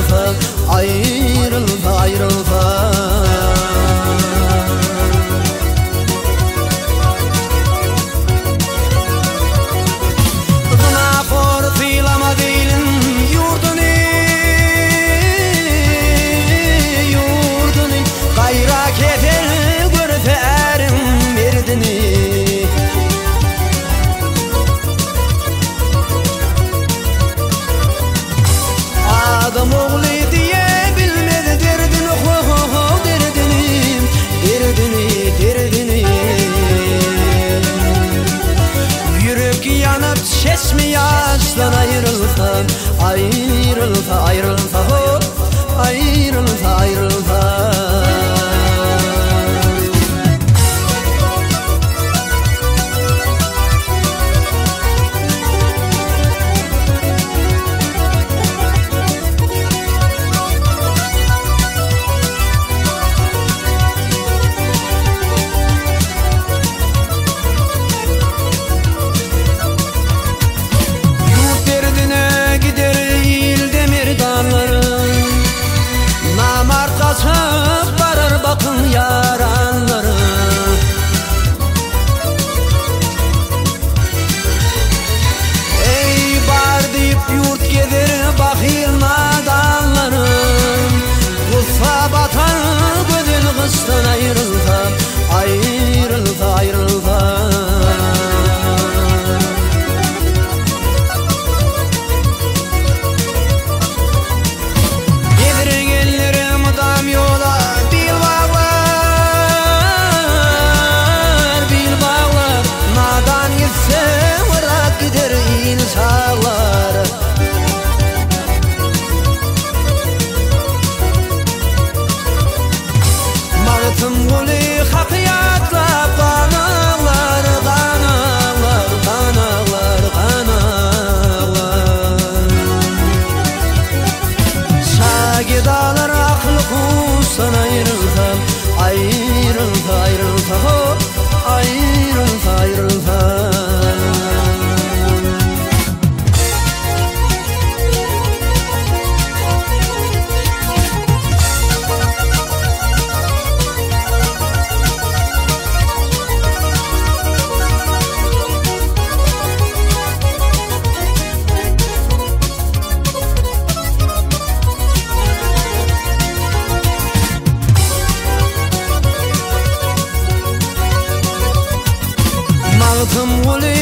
ayrılsa, ayrılsa, ayrılsa. Adam oğlu diye bilmedi derdini, derdini, derdini, derdini. Yürek yanıp çeşme yaştan ayrılsa, ayrılsa, ayrılsa, ayrılsa, ayrılsa. Kaçıp varar bakın yaranları. Ey bar deyip yurt gelir bakil nadanları. Kufa batar gözün kıştan ayrılsa, ayrılsa, ayrılsa. Mağıtım gülü hakiyatla kanağlar, kanağlar, kanağlar, kanağlar. Şagidalar aklı kustan ayrılsa, ayrılsa, ayrılsa, ayrılsa, ayrılsa. Mağıtım gülü